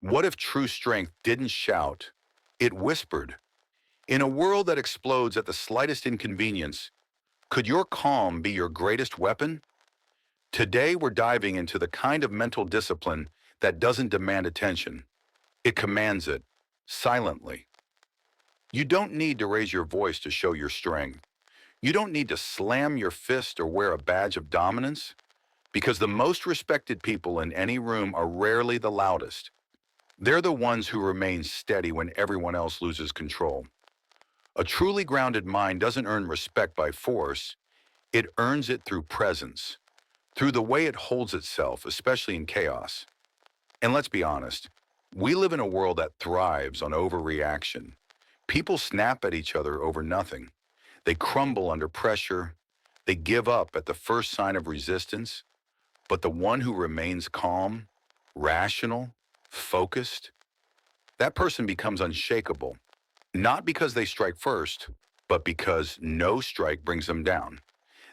What if true strength didn't shout? It whispered. In a world that explodes at the slightest inconvenience, could your calm be your greatest weapon? Today, we're diving into the kind of mental discipline that doesn't demand attention. It commands it, silently. You don't need to raise your voice to show your strength. You don't need to slam your fist or wear a badge of dominance, because the most respected people in any room are rarely the loudest. They're the ones who remain steady when everyone else loses control. A truly grounded mind doesn't earn respect by force, it earns it through presence, through the way it holds itself, especially in chaos. And let's be honest, we live in a world that thrives on overreaction. People snap at each other over nothing. They crumble under pressure. They give up at the first sign of resistance. But the one who remains calm, rational, focused, that person becomes unshakable, not because they strike first, but because no strike brings them down.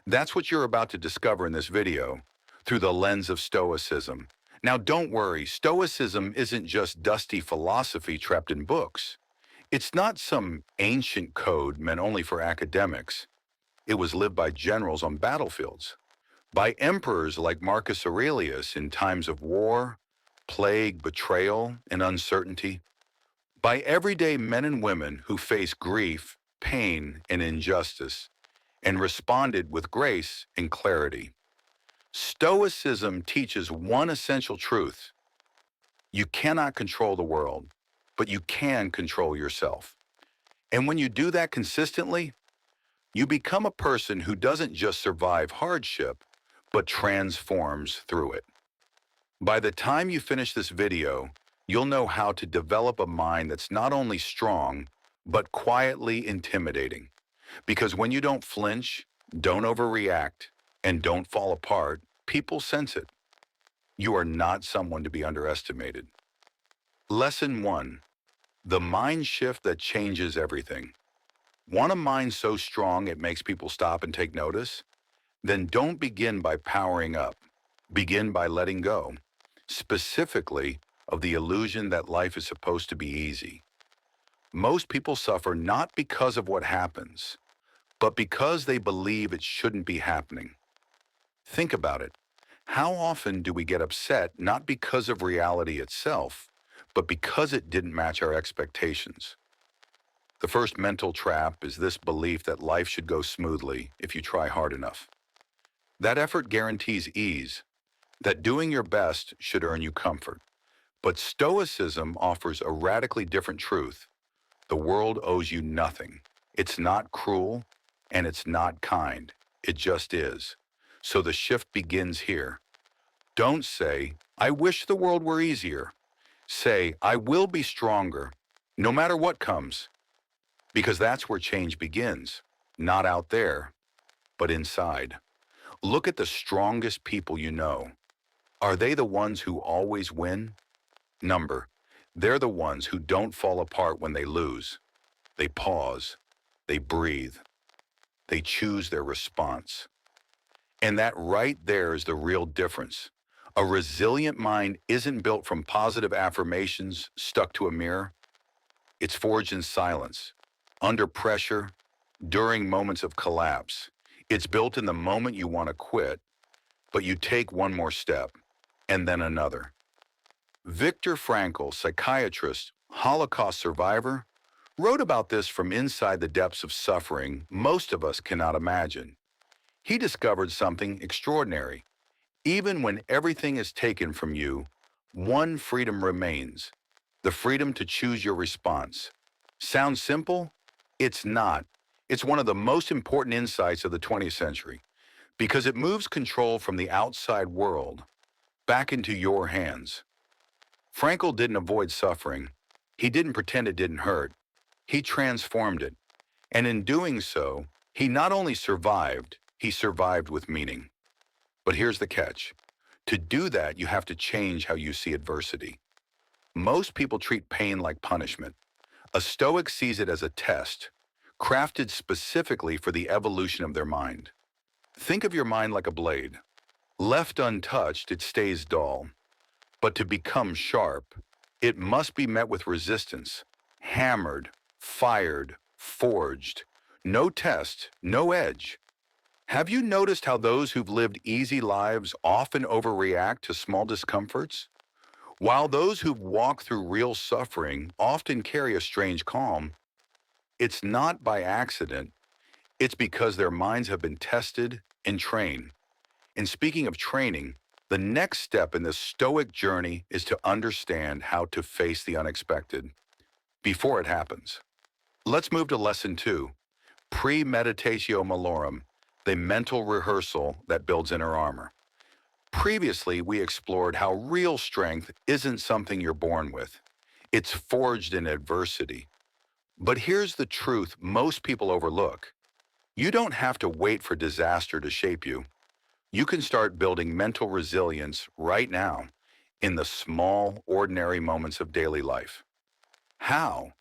That's what you're about to discover in this video through the lens of Stoicism. Now, don't worry, Stoicism isn't just dusty philosophy trapped in books. It's not some ancient code meant only for academics. It was lived by generals on battlefields, by emperors like Marcus Aurelius in times of war, plague, betrayal, and uncertainty, by everyday men and women who faced grief, pain, and injustice, and responded with grace and clarity. Stoicism teaches one essential truth. You cannot control the world, but you can control yourself. And when you do that consistently, you become a person who doesn't just survive hardship, but transforms through it. By the time you finish this video, you'll know how to develop a mind that's not only strong, but quietly intimidating. Because when you don't flinch, don't overreact, and don't fall apart, people sense it. You are not someone to be underestimated. Lesson 1. The mind shift that changes everything. Want a mind so strong it makes people stop and take notice? Then don't begin by powering up. Begin by letting go, specifically of the illusion that life is supposed to be easy. Most people suffer not because of what happens, but because they believe it shouldn't be happening. Think about it. How often do we get upset not because of reality itself, but because it didn't match our expectations? The first mental trap is this belief that life should go smoothly if you try hard enough. That effort guarantees ease, that doing your best should earn you comfort. But Stoicism offers a radically different truth. The world owes you nothing. It's not cruel, and it's not kind. It just is. So the shift begins here. Don't say, I wish the world were easier. Say, I will be stronger, no matter what comes. Because that's where change begins. Not out there, but inside. Look at the strongest people you know. Are they the ones who always win? Number, they're the ones who don't fall apart when they lose. They pause. They breathe. They choose their response. And that right there is the real difference. A resilient mind isn't built from positive affirmations stuck to a mirror. It's forged in silence, under pressure, during moments of collapse. It's built in the moment you want to quit, but you take one more step, and then another. Viktor Frankl, psychiatrist, Holocaust survivor, wrote about this from inside the depths of suffering most of us cannot imagine. He discovered something extraordinary. Even when everything is taken from you, one freedom remains, the freedom to choose your response. Sounds simple? It's not. It's one of the most important insights of the 20th century, because it moves control from the outside world back into your hands. Frankl didn't avoid suffering. He didn't pretend it didn't hurt. He transformed it. And in doing so, he not only survived, he survived with meaning. But here's the catch. To do that, you have to change how you see adversity. Most people treat pain like punishment. A Stoic sees it as a test, crafted specifically for the evolution of their mind. Think of your mind like a blade. Left untouched, it stays dull. But to become sharp, It must be met with resistance, hammered, fired, forged. No test, no edge. Have you noticed how those who've lived easy lives often overreact to small discomforts? While those who've walked through real suffering often carry a strange calm, it's not by accident, it's because their minds have been tested and trained. And speaking of training, the next step in this Stoic journey is to understand how to face the unexpected before it happens. Let's move to lesson 2, premeditatio malorum, the mental rehearsal that builds inner armor. Previously, we explored how real strength isn't something you're born with. It's forged in adversity. But here's the truth most people overlook. You don't have to wait for disaster to shape you. You can start building mental resilience right now in the small, ordinary moments of daily life. How?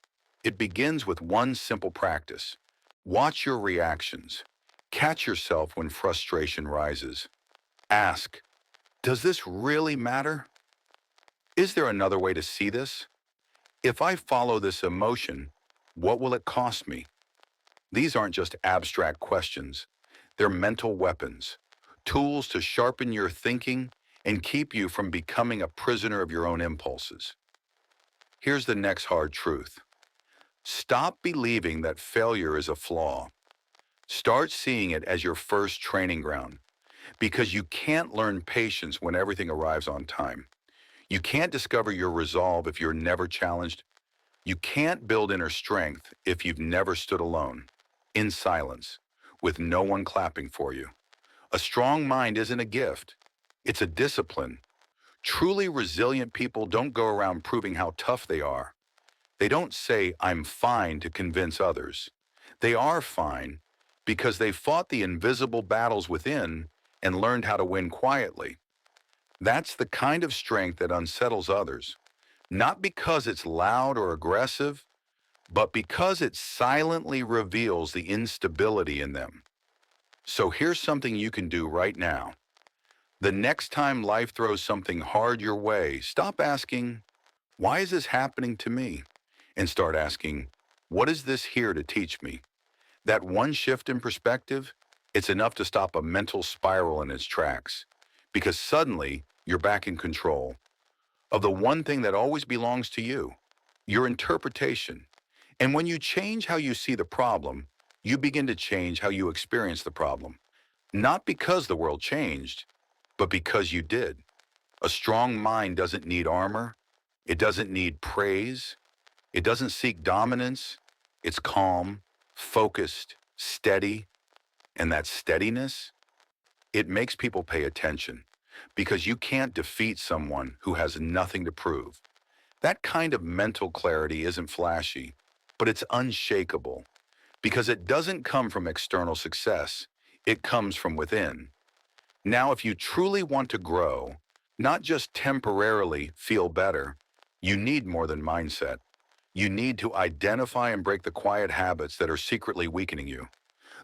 It begins with one simple practice. Watch your reactions. Catch yourself when frustration rises. Ask, does this really matter? Is there another way to see this? If I follow this emotion, what will it cost me? These aren't just abstract questions. They're mental weapons, tools to sharpen your thinking and keep you from becoming a prisoner of your own impulses. Here's the next hard truth. Stop believing that failure is a flaw. Start seeing it as your first training ground, because you can't learn patience when everything arrives on time. You can't discover your resolve if you're never challenged. You can't build inner strength if you've never stood alone, in silence, with no one clapping for you. A strong mind isn't a gift. It's a discipline. Truly resilient people don't go around proving how tough they are. They don't say, I'm fine to convince others. They are fine because they fought the invisible battles within and learned how to win quietly. That's the kind of strength that unsettles others, not because it's loud or aggressive, but because it silently reveals the instability in them. So here's something you can do right now. The next time life throws something hard your way, stop asking, why is this happening to me? And start asking, what is this here to teach me? That one shift in perspective, it's enough to stop a mental spiral in its tracks, because suddenly you're back in control of the one thing that always belongs to you, your interpretation. And when you change how you see the problem, you begin to change how you experience the problem. Not because the world changed, but because you did. A strong mind doesn't need armor. It doesn't need praise. It doesn't seek dominance. It's calm, focused, steady. And that steadiness, it makes people pay attention because you can't defeat someone who has nothing to prove. That kind of mental clarity isn't flashy, but it's unshakable because it doesn't come from external success. It comes from within. Now, if you truly want to grow, not just temporarily feel better, you need more than mindset. You need to identify and break the quiet habits that are secretly weakening you,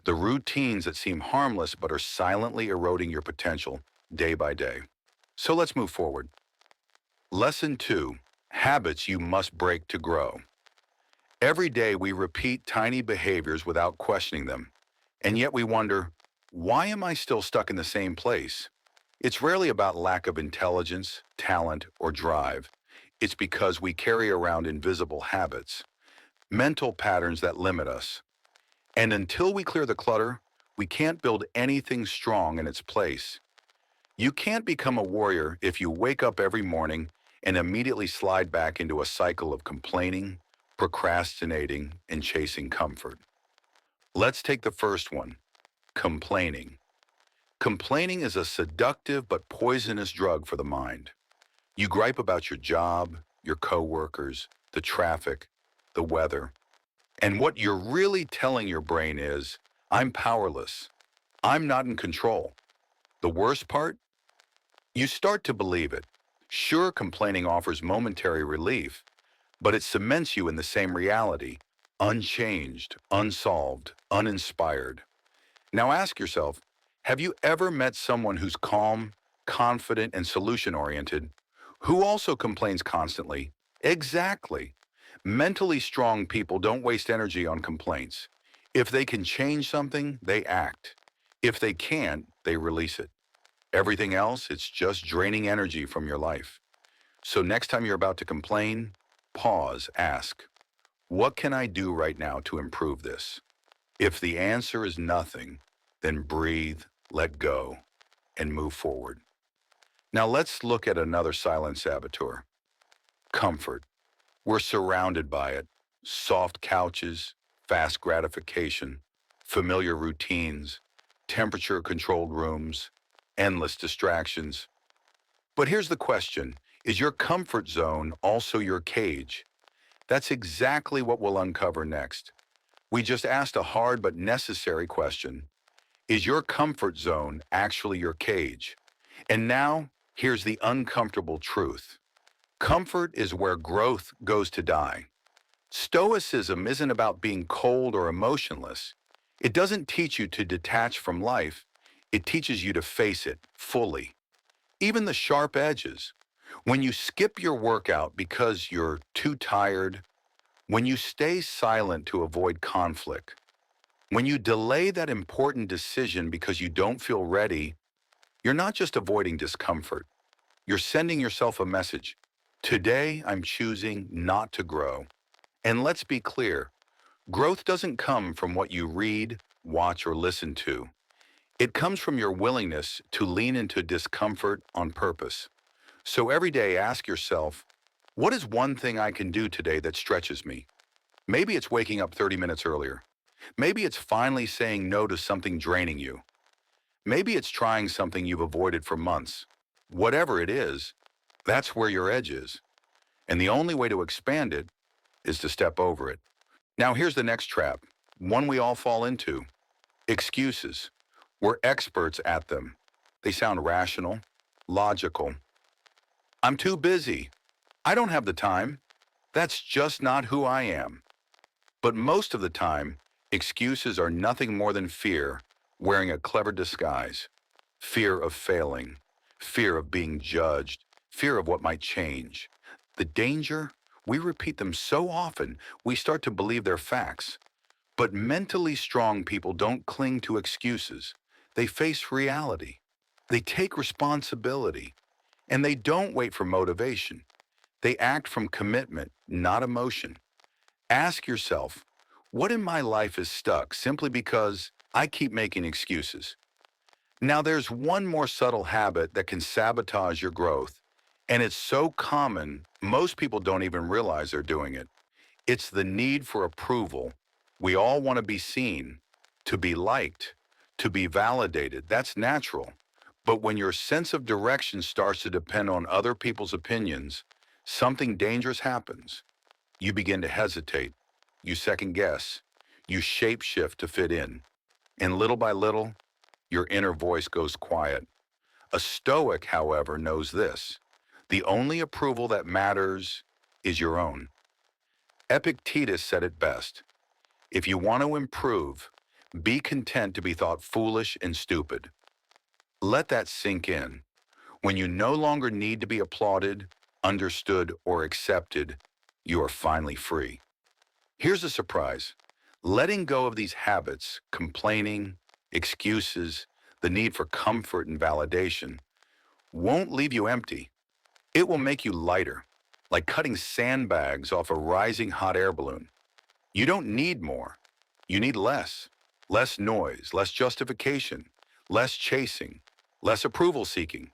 the routines that seem harmless but are silently eroding your potential day by day. So let's move forward. Lesson 2, habits you must break to grow. Every day we repeat tiny behaviors without questioning them, and yet we wonder, why am I still stuck in the same place? It's rarely about lack of intelligence, talent, or drive. It's because we carry around invisible habits, mental patterns that limit us. And until we clear the clutter, we can't build anything strong in its place. You can't become a warrior if you wake up every morning and immediately slide back into a cycle of complaining, procrastinating, and chasing comfort. Let's take the first one, complaining. Complaining is a seductive but poisonous drug for the mind. You gripe about your job, your coworkers, the traffic, the weather. And what you're really telling your brain is, I'm powerless. I'm not in control. The worst part? You start to believe it. Sure, complaining offers momentary relief, but it cements you in the same reality, unchanged, unsolved, uninspired. Now ask yourself, have you ever met someone who's calm, confident, and solution-oriented, who also complains constantly, Exactly. Mentally strong people don't waste energy on complaints. If they can change something, they act. If they can't, they release it. Everything else, it's just draining energy from your life. So next time you're about to complain, pause, ask, what can I do right now to improve this? If the answer is nothing, then breathe, let go, and move forward. Now let's look at another silent saboteur, comfort. We're surrounded by it. Soft couches, fast gratification, familiar routines, temperature-controlled rooms, endless distractions. But here's the question. Is your comfort zone also your cage? That's exactly what we'll uncover next. We just asked a hard but necessary question. Is your comfort zone actually your cage? And now, here's the uncomfortable truth. Comfort is where growth goes to die. Stoicism isn't about being cold or emotionless. It doesn't teach you to detach from life. It teaches you to face it fully. Even the sharp edges. When you skip your workout because you're too tired, when you stay silent to avoid conflict, when you delay that important decision because you don't feel ready, you're not just avoiding discomfort. You're sending yourself a message. Today, I'm choosing not to grow. And let's be clear, growth doesn't come from what you read, watch, or listen to. It comes from your willingness to lean into discomfort on purpose. So every day ask yourself, what is one thing I can do today that stretches me? Maybe it's waking up 30 minutes earlier. Maybe it's finally saying no to something draining you. Maybe it's trying something you've avoided for months. Whatever it is, that's where your edge is. And the only way to expand it is to step over it. Now here's the next trap, one we all fall into. Excuses. We're experts at them. They sound rational, logical. I'm too busy. I don't have the time. That's just not who I am. But most of the time, excuses are nothing more than fear wearing a clever disguise. Fear of failing, fear of being judged, fear of what might change. The danger? We repeat them so often, we start to believe they're facts. But mentally strong people don't cling to excuses. They face reality. They take responsibility. And they don't wait for motivation. They act from commitment, not emotion. Ask yourself, what in my life is stuck simply because I keep making excuses? Now, there's one more subtle habit that can sabotage your growth, and it's so common, most people don't even realize they're doing it. It's the need for approval. We all want to be seen, to be liked, to be validated. That's natural. But when your sense of direction starts to depend on other people's opinions, something dangerous happens. You begin to hesitate. You second guess. You shape shift to fit in. And little by little, your inner voice goes quiet. A Stoic, however, knows this. The only approval that matters is your own. Epictetus said it best. If you want to improve, be content to be thought foolish and stupid. Let that sink in. When you no longer need to be applauded, understood, or accepted, you are finally free. Here's a surprise. Letting go of these habits, complaining, excuses, the need for comfort and validation, won't leave you empty. It will make you lighter, like cutting sandbags off a rising hot air balloon. You don't need more. You need less. Less noise, less justification, less chasing, less approval seeking.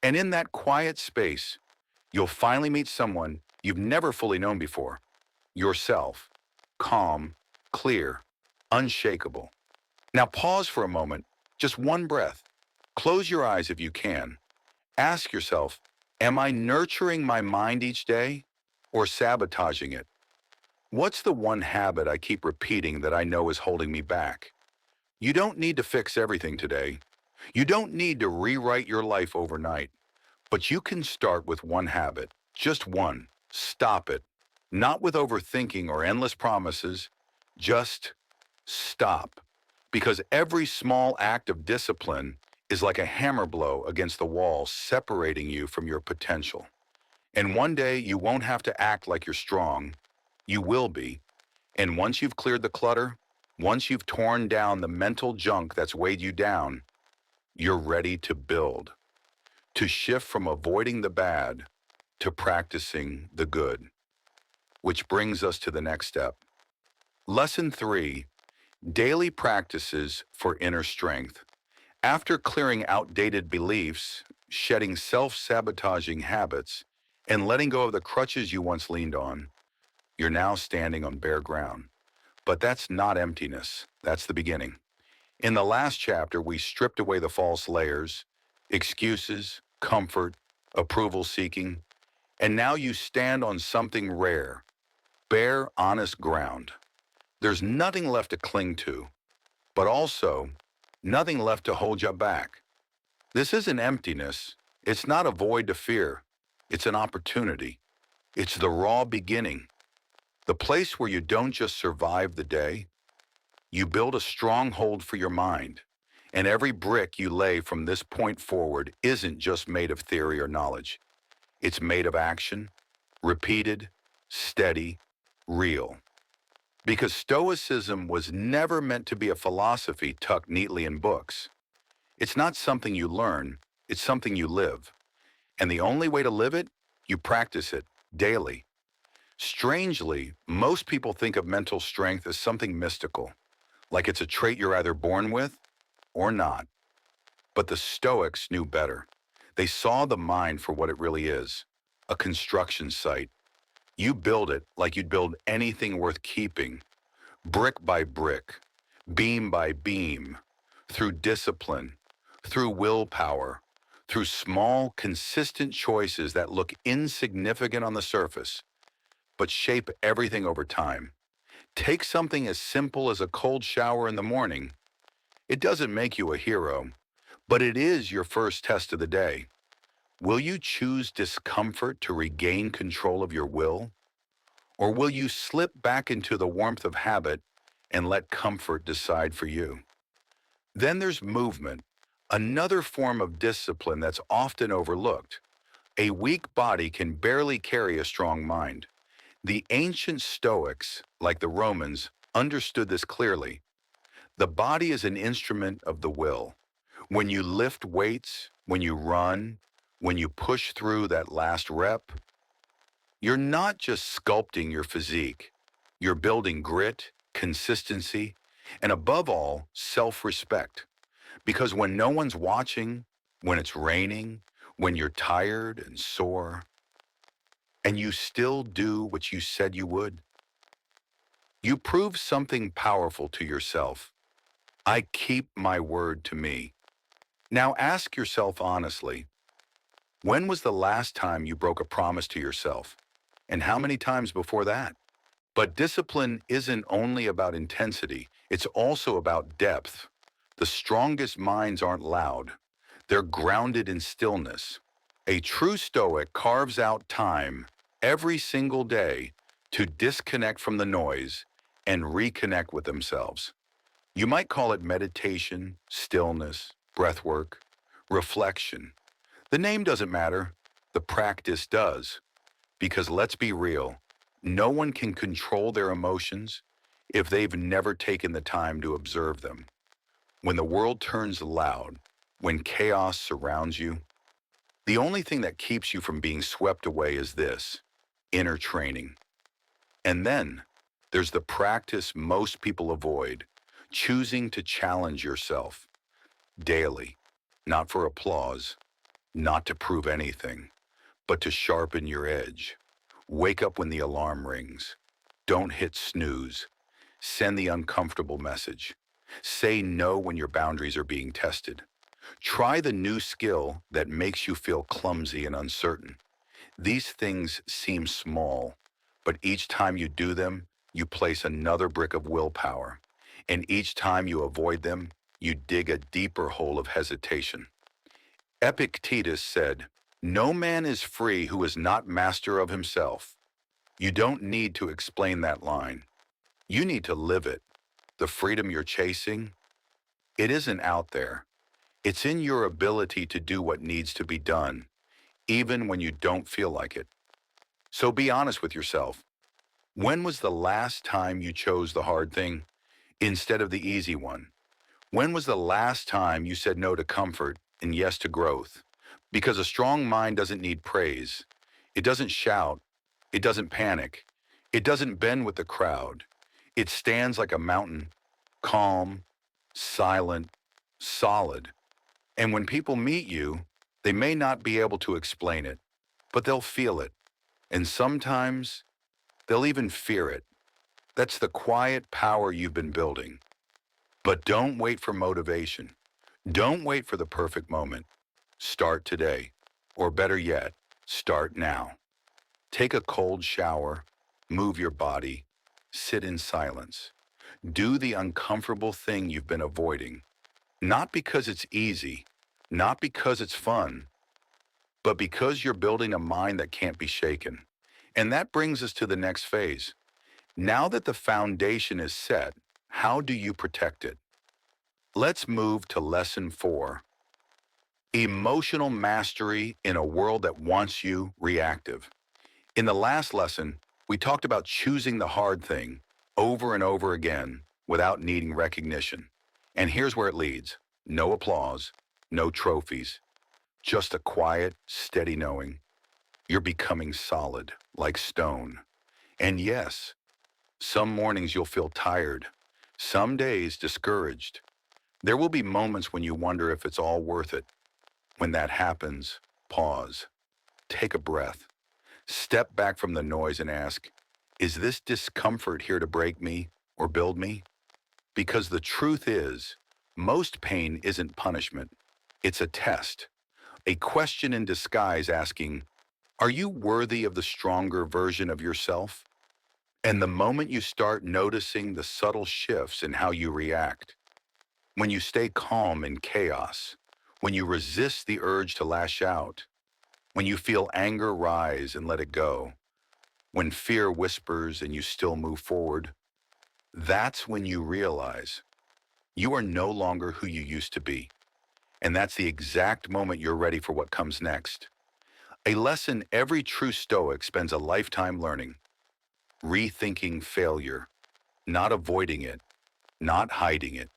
And in that quiet space, you'll finally meet someone you've never fully known before. Yourself. Calm, clear, unshakable. Now pause for a moment, just one breath. Close your eyes if you can. Ask yourself, am I nurturing my mind each day or sabotaging it? What's the one habit I keep repeating that I know is holding me back? You don't need to fix everything today. You don't need to rewrite your life overnight. But you can start with one habit, just one. Stop it. Not with overthinking or endless promises. Just stop. Because every small act of discipline is like a hammer blow against the wall, separating you from your potential. And one day you won't have to act like you're strong. You will be. And once you've cleared the clutter, once you've torn down the mental junk that's weighed you down, you're ready to build, to shift from avoiding the bad to practicing the good. Which brings us to the next step. Lesson 3, daily practices for inner strength. After clearing outdated beliefs, shedding self-sabotaging habits, and letting go of the crutches you once leaned on, you're now standing on bare ground. But that's not emptiness. That's the beginning. In the last chapter, we stripped away the false layers, excuses, comfort, approval seeking, and now you stand on something rare, bare, honest ground. There's nothing left to cling to, but also nothing left to hold you back. This isn't emptiness. It's not a void to fear. It's an opportunity. It's the raw beginning, the place where you don't just survive the day, you build a stronghold for your mind. And every brick you lay from this point forward isn't just made of theory or knowledge. It's made of action, repeated, steady, real. Because Stoicism was never meant to be a philosophy tucked neatly in books. It's not something you learn, it's something you live. And the only way to live it, you practice it daily. Strangely, most people think of mental strength as something mystical, like it's a trait you're either born with or not. But the Stoics knew better. They saw the mind for what it really is, a construction site. You build it like you'd build anything worth keeping, brick by brick, beam by beam, through discipline, through willpower, through small, consistent choices that look insignificant on the surface, but shape everything over time. Take something as simple as a cold shower in the morning. It doesn't make you a hero, but it is your first test of the day. Will you choose discomfort to regain control of your will? Or will you slip back into the warmth of habit and let comfort decide for you? Then there's movement, another form of discipline that's often overlooked. A weak body can barely carry a strong mind. The ancient Stoics, like the Romans, understood this clearly. The body is an instrument of the will. When you lift weights, when you run, when you push through that last rep, you're not just sculpting your physique. You're building grit, consistency, and above all, self-respect. Because when no one's watching, when it's raining, when you're tired and sore, and you still do what you said you would, you prove something powerful to yourself. I keep my word to me. Now ask yourself honestly, when was the last time you broke a promise to yourself? And how many times before that? But discipline isn't only about intensity, it's also about depth. The strongest minds aren't loud. They're grounded in stillness. A true Stoic carves out time every single day to disconnect from the noise and reconnect with themselves. You might call it meditation, stillness, breathwork, reflection. The name doesn't matter, the practice does. Because let's be real, no one can control their emotions if they've never taken the time to observe them. When the world turns loud, when chaos surrounds you, the only thing that keeps you from being swept away is this, inner training. And then there's the practice most people avoid, choosing to challenge yourself daily, not for applause, not to prove anything, but to sharpen your edge. Wake up when the alarm rings. Don't hit snooze. Send the uncomfortable message. Say no when your boundaries are being tested. Try the new skill that makes you feel clumsy and uncertain. These things seem small, but each time you do them, you place another brick of willpower. And each time you avoid them, you dig a deeper hole of hesitation. Epictetus said, "No man is free who is not master of himself." You don't need to explain that line. You need to live it. The freedom you're chasing, it isn't out there. It's in your ability to do what needs to be done, even when you don't feel like it. So be honest with yourself. When was the last time you chose the hard thing instead of the easy one? When was the last time you said no to comfort and yes to growth? Because a strong mind doesn't need praise. It doesn't shout. It doesn't panic. It doesn't bend with the crowd. It stands like a mountain, calm, silent, solid. And when people meet you, they may not be able to explain it, but they'll feel it. And sometimes they'll even fear it. That's the quiet power you've been building. But don't wait for motivation. Don't wait for the perfect moment. Start today. Or better yet, start now. Take a cold shower, move your body, sit in silence. Do the uncomfortable thing you've been avoiding. Not because it's easy, not because it's fun, but because you're building a mind that can't be shaken. And that brings us to the next phase. Now that the foundation is set, how do you protect it? Let's move to lesson 4. Emotional mastery in a world that wants you reactive. In the last lesson, we talked about choosing the hard thing over and over again without needing recognition. And here's where it leads. No applause, no trophies, just a quiet, steady knowing you're becoming solid, like stone. And yes, some mornings you'll feel tired, some days discouraged. There will be moments when you wonder if it's all worth it. When that happens, pause, take a breath, step back from the noise and ask, is this discomfort here to break me or build me? Because the truth is, most pain isn't punishment. It's a test, a question in disguise asking, are you worthy of the stronger version of yourself? And the moment you start noticing the subtle shifts in how you react, when you stay calm in chaos, when you resist the urge to lash out, when you feel anger rise and let it go, when fear whispers and you still move forward, that's when you realize you are no longer who you used to be. And that's the exact moment you're ready for what comes next. A lesson every true Stoic spends a lifetime learning. Rethinking failure, not avoiding it, not hiding it,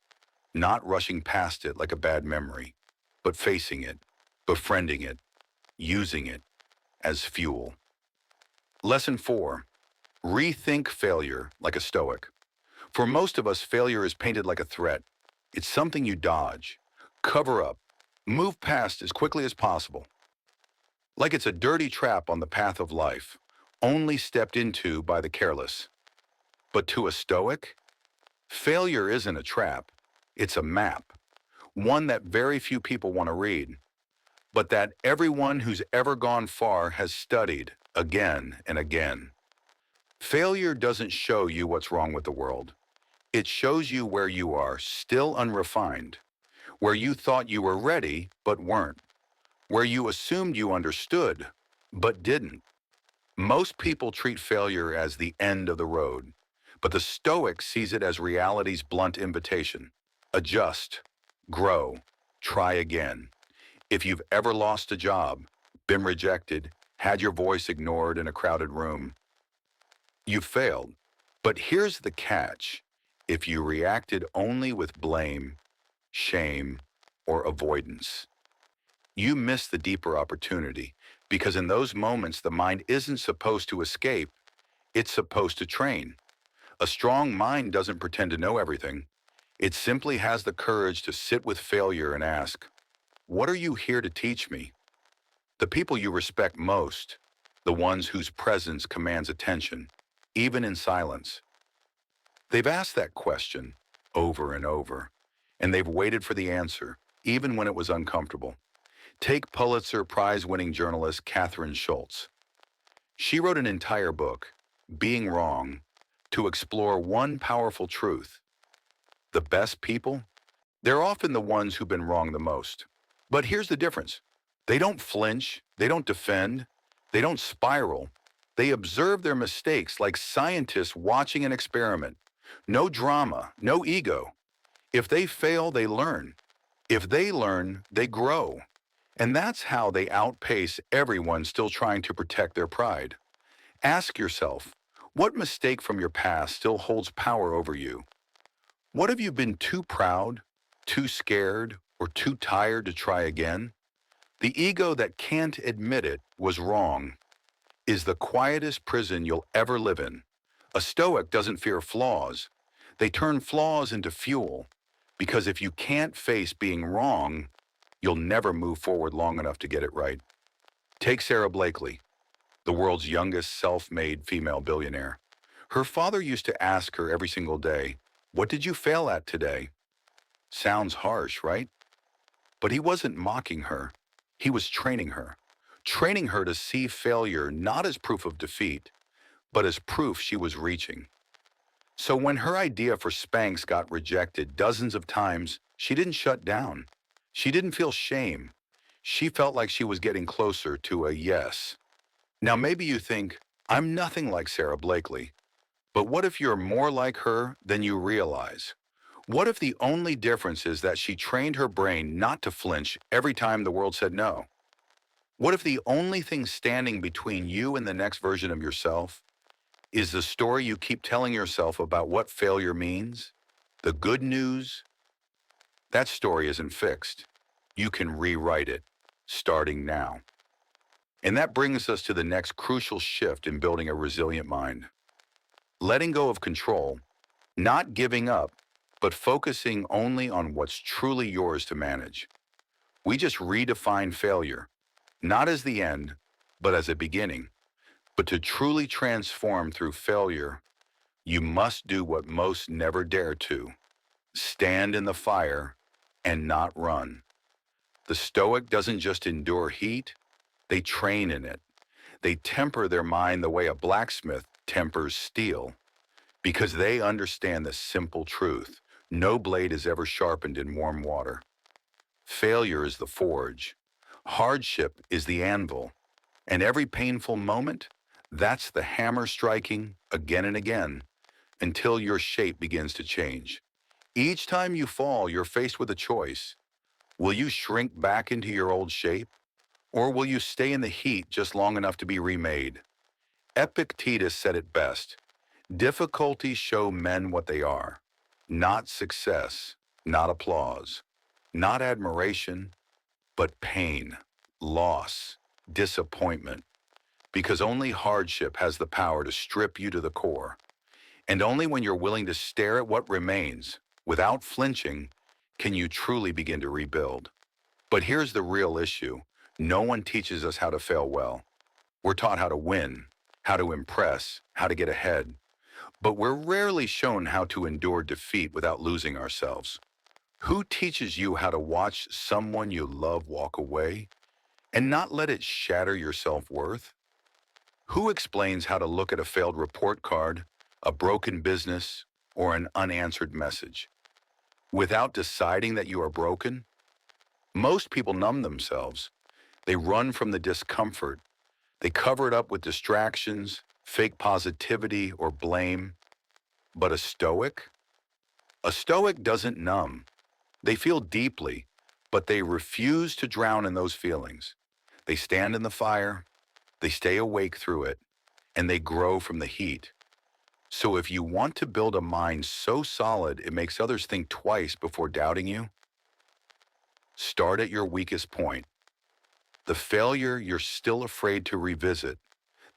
not rushing past it like a bad memory, but facing it, befriending it, using it as fuel. Lesson 4. Rethink failure like a Stoic. For most of us, failure is painted like a threat. It's something you dodge, cover up, move past as quickly as possible. Like it's a dirty trap on the path of life, only stepped into by the careless. But to a Stoic, failure isn't a trap, it's a map, one that very few people want to read, but that everyone who's ever gone far has studied again and again. Failure doesn't show you what's wrong with the world. It shows you where you are still unrefined, where you thought you were ready but weren't, where you assumed you understood but didn't. Most people treat failure as the end of the road, but the Stoic sees it as reality's blunt invitation. Adjust, grow, try again. If you've ever lost a job, been rejected, had your voice ignored in a crowded room, you failed. But here's the catch. If you reacted only with blame, shame, or avoidance, you miss the deeper opportunity, because in those moments the mind isn't supposed to escape, it's supposed to train. A strong mind doesn't pretend to know everything. It simply has the courage to sit with failure and ask, what are you here to teach me? The people you respect most, the ones whose presence commands attention, even in silence, they've asked that question over and over, and they've waited for the answer, even when it was uncomfortable. Take Pulitzer Prize-winning journalist Kathryn Schultz. She wrote an entire book, Being Wrong, to explore one powerful truth. The best people? They're often the ones who've been wrong the most. But here's the difference. They don't flinch, they don't defend, they don't spiral. They observe their mistakes like scientists watching an experiment. No drama, no ego. If they fail, they learn. If they learn, they grow. And that's how they outpace everyone still trying to protect their pride. Ask yourself, what mistake from your past still holds power over you? What have you been too proud, too scared, or too tired to try again? The ego that can't admit it was wrong is the quietest prison you'll ever live in. A Stoic doesn't fear flaws. They turn flaws into fuel, because if you can't face being wrong, you'll never move forward long enough to get it right. Take Sarah Blakely, the world's youngest self-made female billionaire. Her father used to ask her every single day, "What did you fail at today?" Sounds harsh, right? But he wasn't mocking her. He was training her to see failure not as proof of defeat, but as proof she was reaching. So when her idea for Spanx got rejected dozens of times, she didn't shut down. She didn't feel shame. She felt like she was getting closer to a yes. Now maybe you think, I'm nothing like Sarah Blakely. But what if you're more like her than you realize? What if the only difference is that she trained her brain not to flinch every time the world said no? What if the only thing standing between you and the next version of yourself is the story you keep telling yourself about what failure means? The good news? That story isn't fixed. You can rewrite it, starting now. And that brings us to the next crucial shift in building a resilient mind. Letting go of control, not giving up, but focusing only on what's truly yours to manage. We just redefine failure, not as the end, but as a beginning. But to truly transform through failure, you must do what most never dare to: stand in the fire and not run. The Stoic doesn't just endure heat, they train in it. They temper their mind the way a blacksmith tempers steel, because they understand the simple truth: no blade is ever sharpened in warm water. Failure is the forge. Hardship is the anvil. And every painful moment, that's the hammer striking again and again until your shape begins to change. Each time you fall, you're faced with a choice. Will you shrink back into your old shape? Or will you stay in the heat just long enough to be remade? Epictetus said it best: difficulties show men what they are, not success, not applause, not admiration, but pain, loss, disappointment. Because only hardship has the power to strip you to the core. And only when you're willing to stare at what remains, without flinching, can you truly begin to rebuild. But here's the real issue. No one teaches us how to fail well. We're taught how to win, how to impress, how to get ahead. But we're rarely shown how to endure defeat without losing ourselves. Who teaches you how to watch someone you love walk away and not let it shatter your self-worth? Who explains how to look at a failed report card, a broken business, or an unanswered message without deciding that you are broken? Most people numb themselves. They run from the discomfort. They cover it up with distractions, fake positivity, or blame. But a Stoic? A Stoic doesn't numb. They feel deeply, but they refuse to drown in those feelings. They stand in the fire, they stay awake through it, and they grow from the heat. So if you want to build a mind so solid it makes others think twice before doubting you, start at your weakest point. The failure you're still afraid to revisit,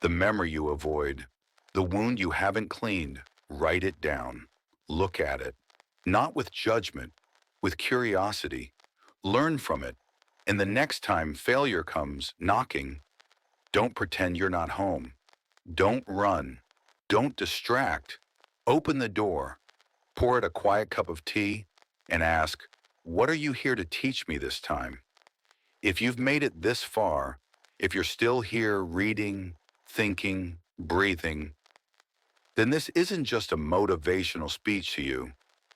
the memory you avoid, the wound you haven't cleaned. Write it down. Look at it. Not with judgment, with curiosity. Learn from it. And the next time failure comes knocking, don't pretend you're not home. Don't run. Don't distract. Open the door. Pour it a quiet cup of tea and ask, what are you here to teach me this time? If you've made it this far, if you're still here reading, thinking, breathing, then this isn't just a motivational speech to you.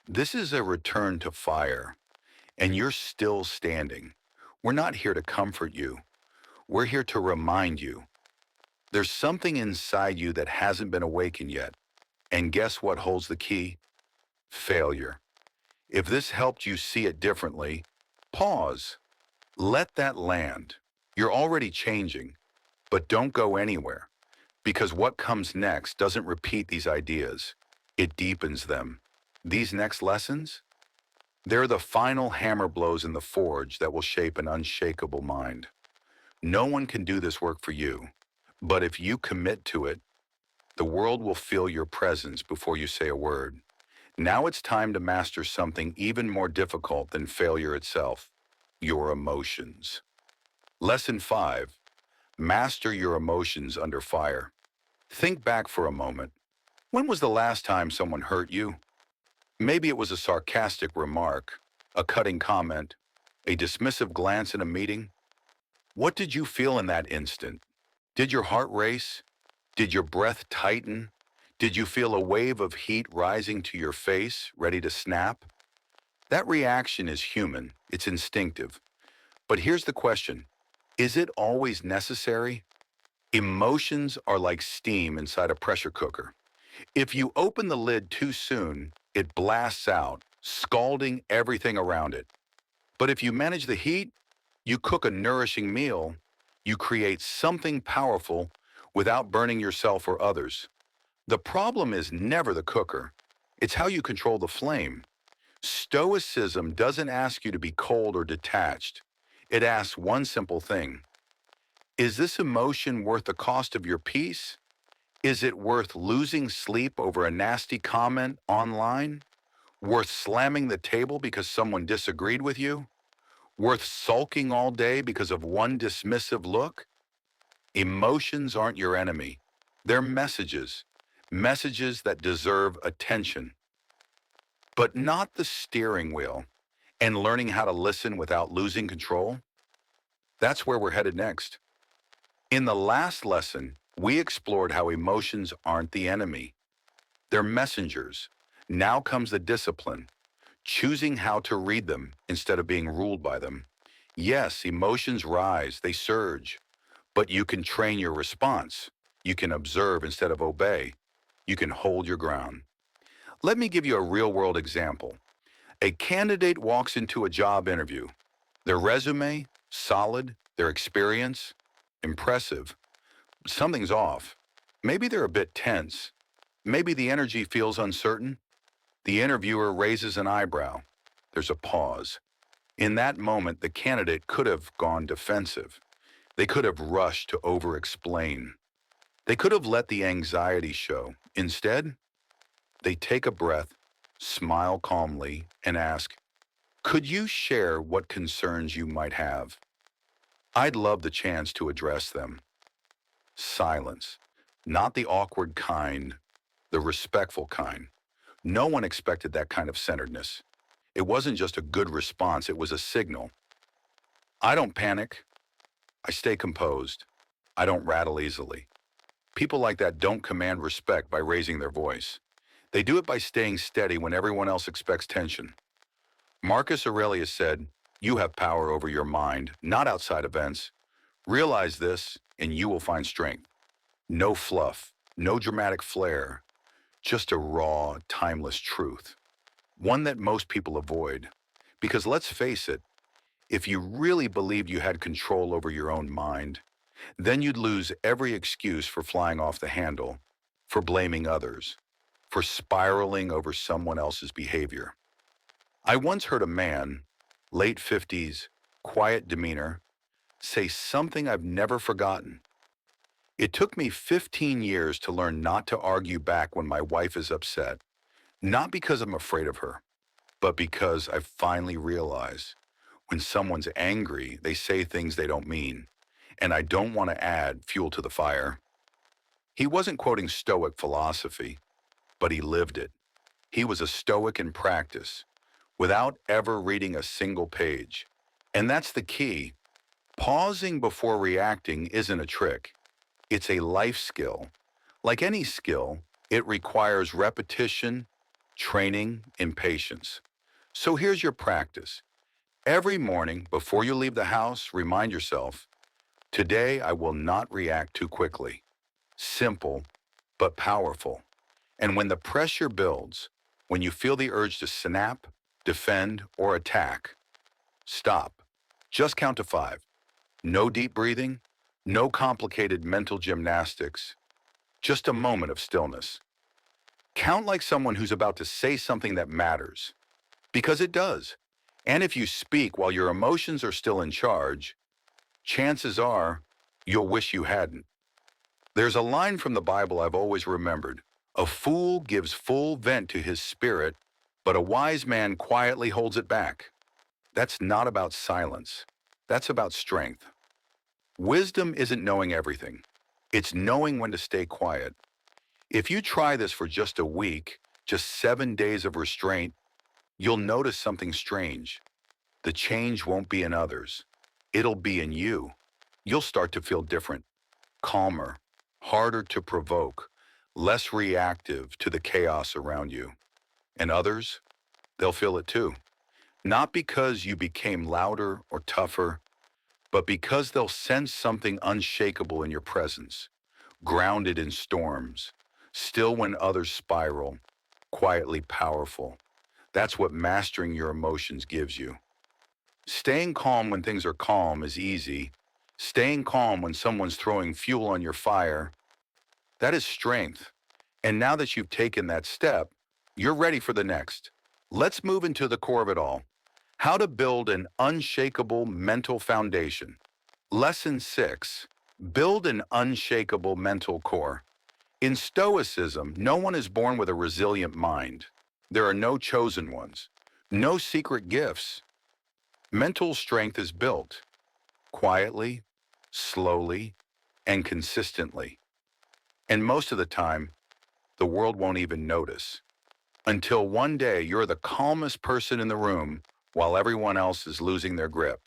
This is a return to fire, and you're still standing. We're not here to comfort you. We're here to remind you. There's something inside you that hasn't been awakened yet. And guess what holds the key? Failure. If this helped you see it differently, pause. Let that land. You're already changing, but don't go anywhere, Because what comes next doesn't repeat these ideas, it deepens them. These next lessons? They're the final hammer blows in the forge that will shape an unshakable mind. No one can do this work for you, but if you commit to it, the world will feel your presence before you say a word. Now it's time to master something even more difficult than failure itself, your emotions. Lesson 5. Master your emotions under fire. Think back for a moment. When was the last time someone hurt you? Maybe it was a sarcastic remark, a cutting comment, a dismissive glance in a meeting. What did you feel in that instant? Did your heart race? Did your breath tighten? Did you feel a wave of heat rising to your face, ready to snap? That reaction is human, it's instinctive. But here's the question. Is it always necessary? Emotions are like steam inside a pressure cooker. If you open the lid too soon, it blasts out, scalding everything around it. But if you manage the heat, you cook a nourishing meal, you create something powerful without burning yourself or others. The problem is never the cooker. It's how you control the flame. Stoicism doesn't ask you to be cold or detached. It asks one simple thing. Is this emotion worth the cost of your peace? Is it worth losing sleep over a nasty comment online? Worth slamming the table because someone disagreed with you? Worth sulking all day because of one dismissive look? Emotions aren't your enemy. They're messages. Messages that deserve attention. But not the steering wheel. And learning how to listen without losing control? That's where we're headed next. In the last lesson, we explored how emotions aren't the enemy. They're messengers. Now comes the discipline, choosing how to read them instead of being ruled by them. Yes, emotions rise, they surge, but you can train your response. You can observe instead of obey. You can hold your ground. Let me give you a real-world example. A candidate walks into a job interview. Their resume, solid, their experience, impressive. Something's off. Maybe they're a bit tense. Maybe the energy feels uncertain. The interviewer raises an eyebrow. There's a pause. In that moment, the candidate could have gone defensive. They could have rushed to over-explain. They could have let the anxiety show. Instead, they take a breath, smile calmly, and ask, could you share what concerns you might have? I'd love the chance to address them. Silence. Not the awkward kind, the respectful kind. No one expected that kind of centeredness. It wasn't just a good response, it was a signal. I don't panic. I stay composed. I don't rattle easily. People like that don't command respect by raising their voice. They do it by staying steady when everyone else expects tension. Marcus Aurelius said, you have power over your mind, not outside events. Realize this, and you will find strength. No fluff, no dramatic flair, just a raw, timeless truth. One that most people avoid. Because let's face it, if you really believed you had control over your own mind, then you'd lose every excuse for flying off the handle, for blaming others, for spiraling over someone else's behavior. I once heard a man, late 50s, quiet demeanor, say something I've never forgotten. It took me 15 years to learn not to argue back when my wife is upset, not because I'm afraid of her, but because I've finally realized when someone's angry, they say things they don't mean, and I don't want to add fuel to the fire. He wasn't quoting Stoic philosophy, but he lived it. He was a Stoic in practice, without ever reading a single page. And that's the key. Pausing before reacting isn't a trick. It's a life skill. Like any skill, it requires repetition, training, and patience. So here's your practice. Every morning, before you leave the house, remind yourself, today I will not react too quickly. Simple, but powerful. And when the pressure builds, when you feel the urge to snap, defend, or attack, stop. Just count to 5. No deep breathing, no complicated mental gymnastics. just a moment of stillness. Count like someone who's about to say something that matters, because it does. And if you speak while your emotions are still in charge, chances are you'll wish you hadn't. There's a line from the Bible I've always remembered. A fool gives full vent to his spirit, but a wise man quietly holds it back. That's not about silence. That's about strength. Wisdom isn't knowing everything. It's knowing when to stay quiet. If you try this for just a week, just 7 days of restraint, you'll notice something strange. The change won't be in others. It'll be in you. You'll start to feel different, calmer, harder to provoke, less reactive to the chaos around you. And others, they'll feel it too. Not because you became louder or tougher, but because they'll sense something unshakable in your presence, grounded in storms, still when others spiral, quietly powerful. That's what mastering your emotions gives you. Staying calm when things are calm is easy. Staying calm when someone's throwing fuel on your fire, that is strength. And now that you've taken that step, you're ready for the next. Let's move into the core of it all. How to build an unshakable mental foundation. Lesson 6. Build an unshakable mental core. In Stoicism, no one is born with a resilient mind. There are no chosen ones, no secret gifts. Mental strength is built quietly, slowly, and consistently. And most of the time, the world won't even notice. Until one day you're the calmest person in the room while everyone else is losing their grip.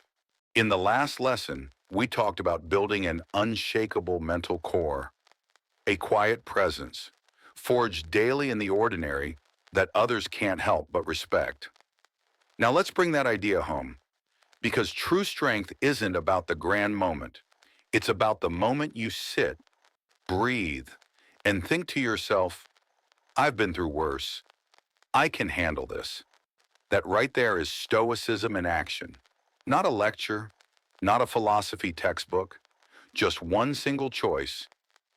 In the last lesson, we talked about building an unshakable mental core, a quiet presence, forged daily in the ordinary that others can't help but respect. Now let's bring that idea home, because true strength isn't about the grand moment. It's about the moment you sit, breathe, and think to yourself, I've been through worse. I can handle this. That right there is stoicism in action. Not a lecture, not a philosophy textbook, just one single choice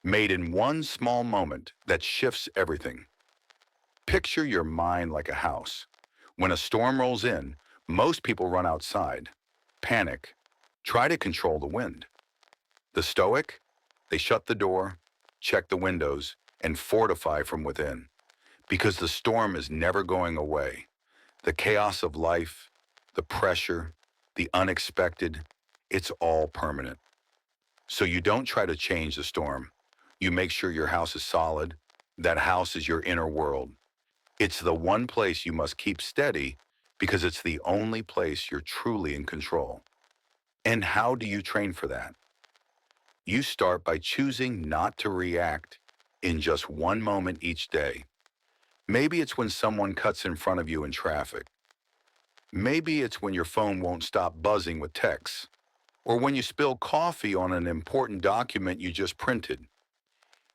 made in one small moment that shifts everything. Picture your mind like a house. When a storm rolls in, most people run outside, panic, try to control the wind. The Stoic, they shut the door, check the windows, and fortify from within. Because the storm is never going away. The chaos of life, the pressure, the unexpected, it's all permanent. So you don't try to change the storm. You make sure your house is solid. That house is your inner world. It's the one place you must keep steady because it's the only place you're truly in control. And how do you train for that? You start by choosing not to react in just one moment each day. Maybe it's when someone cuts in front of you in traffic. Maybe it's when your phone won't stop buzzing with texts, or when you spill coffee on an important document you just printed.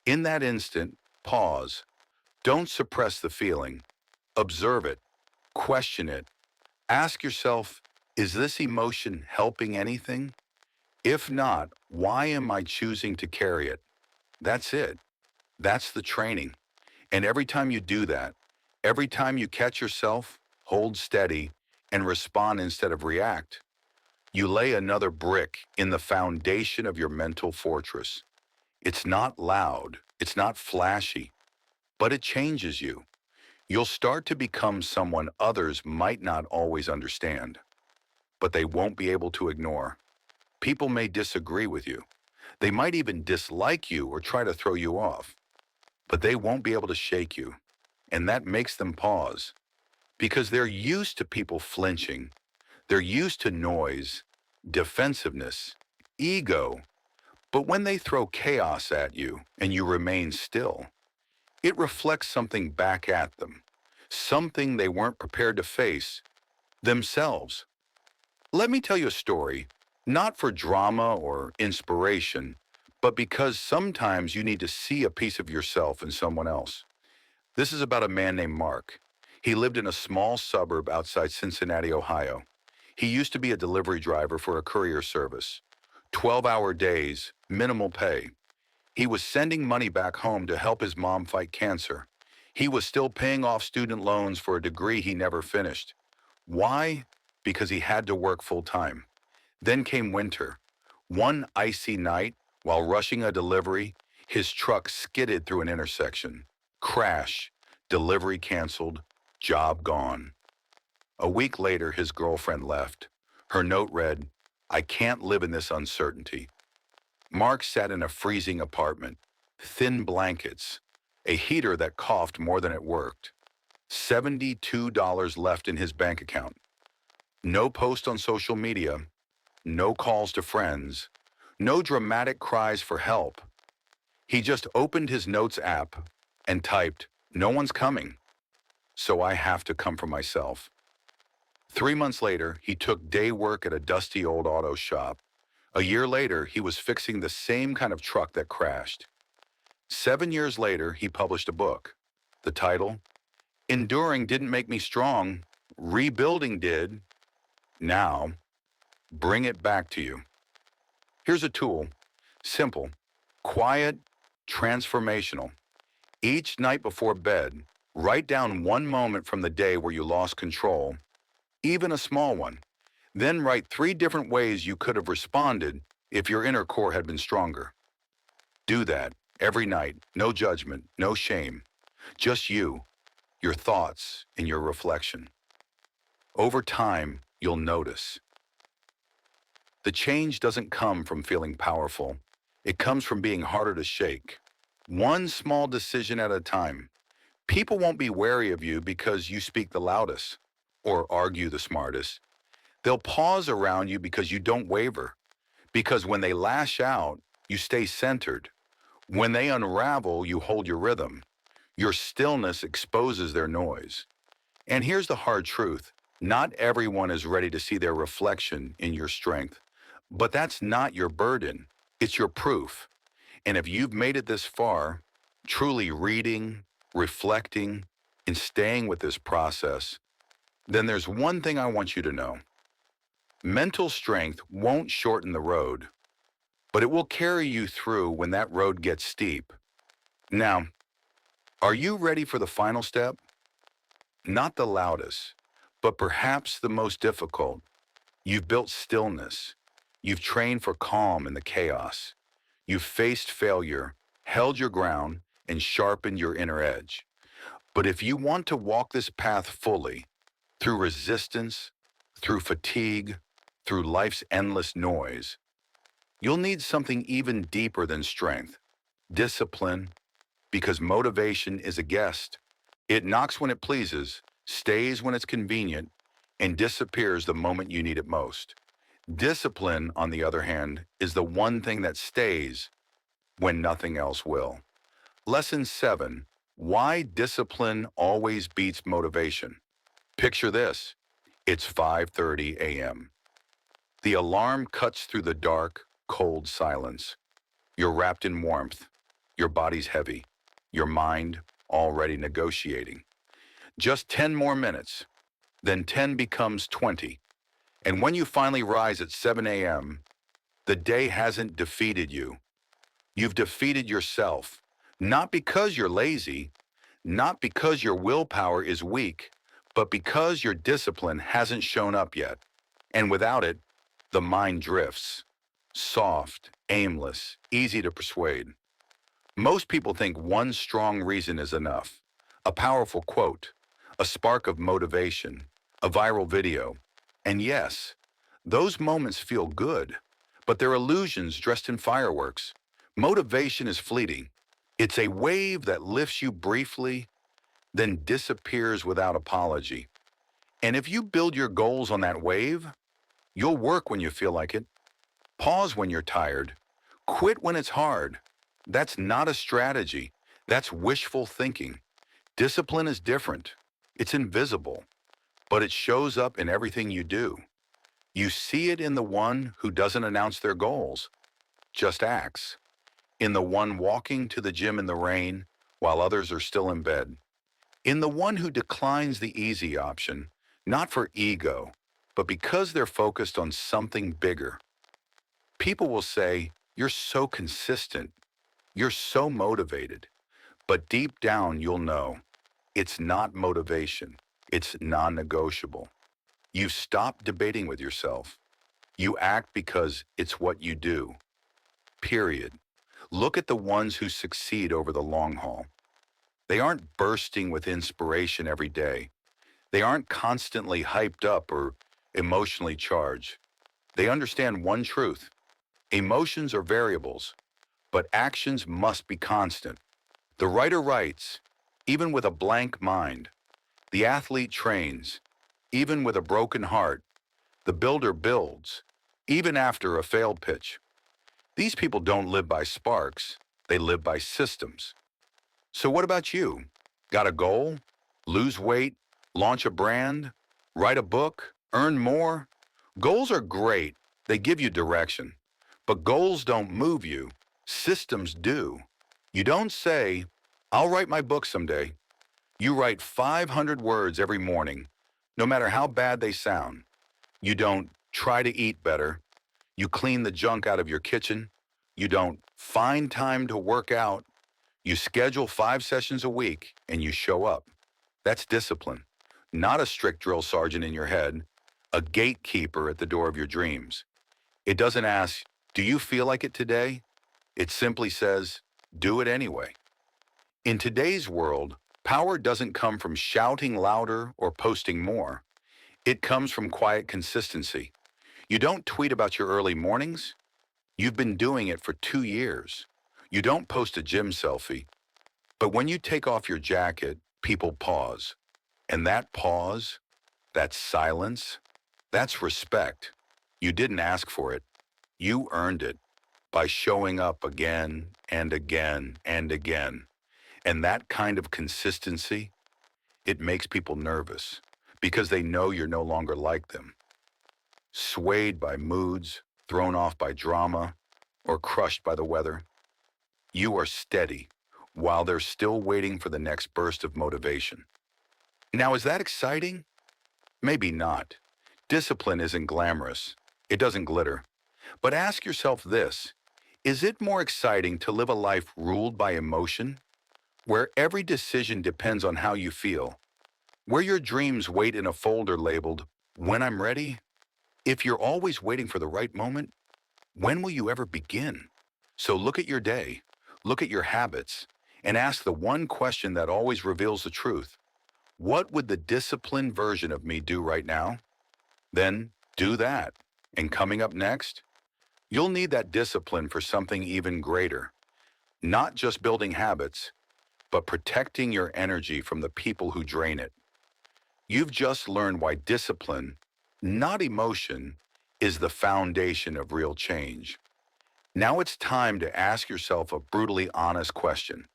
In that instant, pause. Don't suppress the feeling. Observe it. Question it. Ask yourself, is this emotion helping anything? If not, why am I choosing to carry it? That's it. That's the training. And every time you do that, every time you catch yourself, hold steady, and respond instead of react, you lay another brick in the foundation of your mental fortress. It's not loud, it's not flashy, but it changes you. You'll start to become someone others might not always understand, but they won't be able to ignore. People may disagree with you. They might even dislike you or try to throw you off, but they won't be able to shake you. And that makes them pause, because they're used to people flinching. They're used to noise, defensiveness, ego. But when they throw chaos at you and you remain still, it reflects something back at them, something they weren't prepared to face themselves. Let me tell you a story, not for drama or inspiration, but because sometimes you need to see a piece of yourself in someone else. This is about a man named Mark. He lived in a small suburb outside Cincinnati, Ohio. He used to be a delivery driver for a courier service. 12-hour days, minimal pay. He was sending money back home to help his mom fight cancer. He was still paying off student loans for a degree he never finished. Why? Because he had to work full time. Then came winter. One icy night, while rushing a delivery, his truck skidded through an intersection. Crash. Delivery canceled. Job gone. A week later, his girlfriend left. Her note read, "I can't live in this uncertainty." Mark sat in a freezing apartment. Thin blankets. A heater that coughed more than it worked. $72 left in his bank account. No post on social media. No calls to friends. No dramatic cries for help. He just opened his notes app and typed, "No one's coming, so I have to come for myself." 3 months later, he took day work at a dusty old auto shop. A year later, he was fixing the same kind of truck that crashed. 7 years later, he published a book. The title, "Enduring Didn't Make Me Strong, Rebuilding Did. Now, Bring It Back to You." Here's a tool. Simple, quiet, transformational. Each night before bed, write down one moment from the day where you lost control, even a small one. Then write 3 different ways you could have responded if your inner core had been stronger. Do that every night. No judgment, no shame. Just you, your thoughts, and your reflection. Over time, you'll notice. The change doesn't come from feeling powerful. It comes from being harder to shake. One small decision at a time. People won't be wary of you because you speak the loudest or argue the smartest. They'll pause around you because you don't waver. Because when they lash out, you stay centered. When they unravel, you hold your rhythm. Your stillness exposes their noise. And here's the hard truth. Not everyone is ready to see their reflection in your strength. But that's not your burden. It's your proof. And if you've made it this far, truly reading, reflecting, and staying with this process, then there's one thing I want you to know. Mental strength won't shorten the road, but it will carry you through when that road gets steep. Now, are you ready for the final step? Not the loudest, but perhaps the most difficult. You've built stillness. You've trained for calm in the chaos. You've faced failure, held your ground, and sharpened your inner edge. But if you want to walk this path fully, through resistance, through fatigue, through life's endless noise, you'll need something even deeper than strength. Discipline, because motivation is a guest. It knocks when it pleases, stays when it's convenient, and disappears the moment you need it most. Discipline, on the other hand, is the one thing that stays when nothing else will. Lesson 7. Why discipline always beats motivation. Picture this. It's 5:30 a.m. The alarm cuts through the dark, cold silence. You're wrapped in warmth. Your body's heavy. Your mind already negotiating. Just 10 more minutes. Then 10 becomes 20. And when you finally rise at 7 a.m., the day hasn't defeated you. You've defeated yourself. Not because you're lazy, not because your willpower is weak, but because your discipline hasn't shown up yet. And without it, the mind drifts. Soft, aimless, easy to persuade. Most people think one strong reason is enough. A powerful quote, a spark of motivation, a viral video. And yes, those moments feel good, but they're illusions dressed in fireworks. Motivation is fleeting. It's a wave that lifts you briefly, then disappears without apology. And if you build your goals on that wave, you'll work when you feel like it. Pause when you're tired. Quit when it's hard. That's not a strategy. That's wishful thinking. Discipline is different. It's invisible, but it shows up in everything you do. You see it in the one who doesn't announce their goals, just acts. In the one walking to the gym in the rain while others are still in bed. In the one who declines the easy option, not for ego, but because they're focused on something bigger. People will say, "You're so consistent. You're so motivated, but deep down you'll know it's not motivation. It's non-negotiable. You stop debating with yourself. You act because it's what you do. Period. Look at the ones who succeed over the long haul. They aren't bursting with inspiration every day. They aren't constantly hyped up or emotionally charged. They understand one truth. Emotions are variables, but actions must be constant. The writer writes, even with a blank mind. The athlete trains, even with a broken heart. The builder builds, even after a failed pitch. These people don't live by sparks, they live by systems. So what about you? Got a goal? Lose weight? Launch a brand? Write a book? Earn more? Goals are great. They give you direction. But goals don't move you. Systems do. You don't say, I'll write my book someday. You write 500 words every morning, no matter how bad they sound. You don't try to eat better. You clean the junk out of your kitchen. You don't find time to work out. You schedule 5 sessions a week and you show up. That's discipline, not a strict drill sergeant in your head, a gatekeeper at the door of your dreams. It doesn't ask, do you feel like it today? It simply says, do it anyway. In today's world, power doesn't come from shouting louder or posting more. It comes from quiet consistency. You don't tweet about your early mornings. You've been doing it for 2 years. You don't post a gym selfie. But when you take off your jacket, people pause. And that pause, that silence, that's respect. You didn't ask for it. You earned it by showing up again and again and again. And that kind of consistency, it makes people nervous because they know you're no longer like them. Swayed by moods, thrown off by drama, or crushed by the weather. You are steady while they're still waiting for the next burst of motivation. Now, is that exciting? Maybe not. Discipline isn't glamorous. It doesn't glitter. But ask yourself this, is it more exciting to live a life ruled by emotion, where every decision depends on how you feel, where your dreams wait in a folder labeled, "When I'm ready"? If you're always waiting for the right moment, when will you ever begin? So look at your day, look at your habits, and ask the one question that always reveals the truth. What would the disciplined version of me do right now? Then do that. And coming up next, you'll need that discipline for something even greater. Not just building habits, but protecting your energy from the people who drain it. You've just learned why discipline, not emotion, is the foundation of real change. Now it's time to ask yourself a brutally honest question.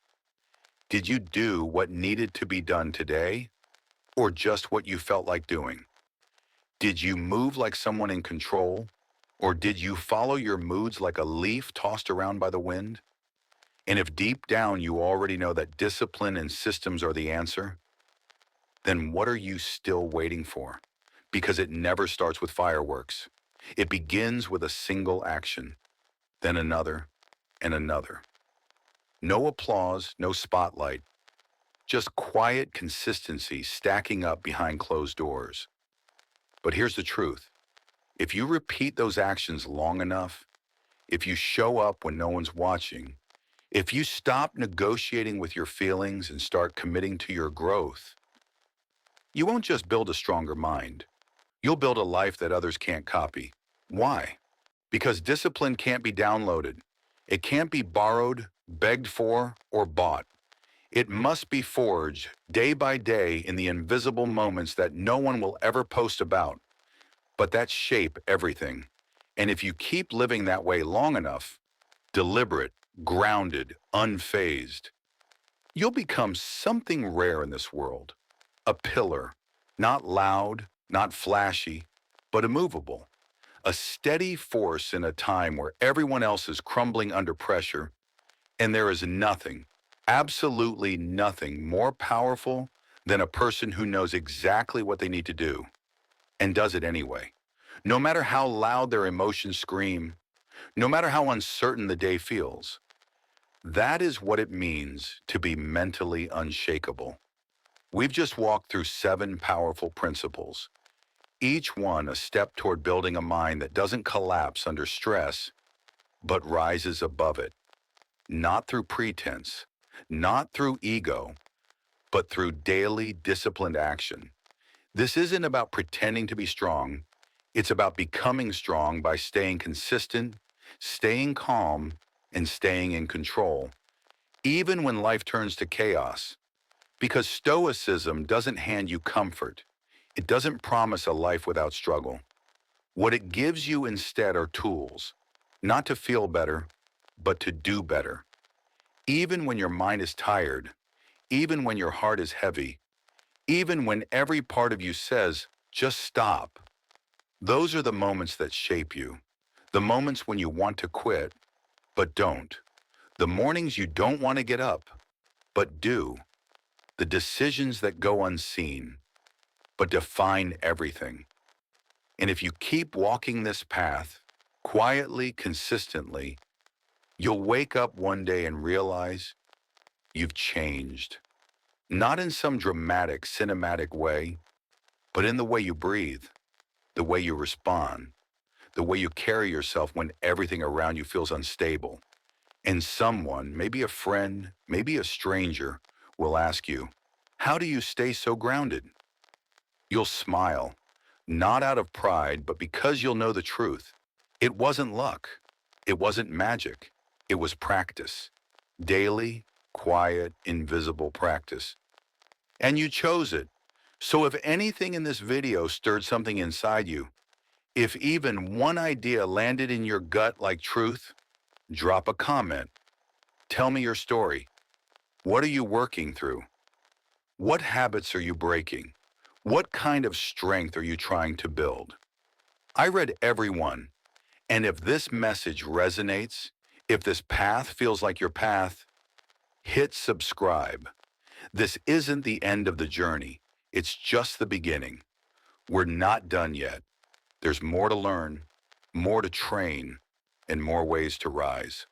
Did you do what needed to be done today, or just what you felt like doing? Did you move like someone in control, or did you follow your moods like a leaf tossed around by the wind? And if deep down you already know that discipline and systems are the answer, then what are you still waiting for? Because it never starts with fireworks. It begins with a single action, then another and another. No applause, no spotlight, just quiet consistency stacking up behind closed doors. But here's the truth. If you repeat those actions long enough, if you show up when no one's watching, if you stop negotiating with your feelings and start committing to your growth, you won't just build a stronger mind. You'll build a life that others can't copy. Why? Because discipline can't be downloaded. It can't be borrowed, begged for, or bought. It must be forged day by day in the invisible moments that no one will ever post about, but that shape everything. And if you keep living that way long enough, deliberate, grounded, unfazed, you'll become something rare in this world. A pillar, not loud, not flashy, but immovable. A steady force in a time where everyone else is crumbling under pressure, and there is nothing, absolutely nothing more powerful than a person who knows exactly what they need to do and does it anyway. No matter how loud their emotions scream, no matter how uncertain the day feels, That is what it means to be mentally unshakable. We've just walked through 7 powerful principles, each one a step toward building a mind that doesn't collapse under stress, but rises above it, not through pretense, not through ego, but through daily disciplined action. This isn't about pretending to be strong. It's about becoming strong by staying consistent, staying calm, and staying in control, even when life turns to chaos. Because Stoicism doesn't hand you comfort. It doesn't promise a life without struggle. What it gives you instead are tools, not to feel better, but to do better. Even when your mind is tired, even when your heart is heavy, even when every part of you says, just stop. Those are the moments that shape you. The moments when you want to quit, but don't. The mornings you don't want to get up, but do. The decisions that go unseen, but define everything. And if you keep walking this path, quietly, consistently, you'll wake up one day and realize you've changed. Not in some dramatic, cinematic way, but in the way you breathe, the way you respond, the way you carry yourself when everything around you feels unstable. And someone, maybe a friend, maybe a stranger, will ask you, how do you stay so grounded? You'll smile, not out of pride, but because you'll know the truth. It wasn't luck. It wasn't magic. It was practice. Daily, quiet, invisible practice. And you chose it. So if anything in this video stirred something inside you, if even one idea landed in your gut like truth, drop a comment. Tell me your story. What are you working through? What habits are you breaking? What kind of strength are you trying to build? I read every one, and if this message resonates, if this path feels like your path, hit subscribe. This isn't the end of the journey. It's just the beginning. We're not done yet. There's more to learn, more to train, and more ways to rise.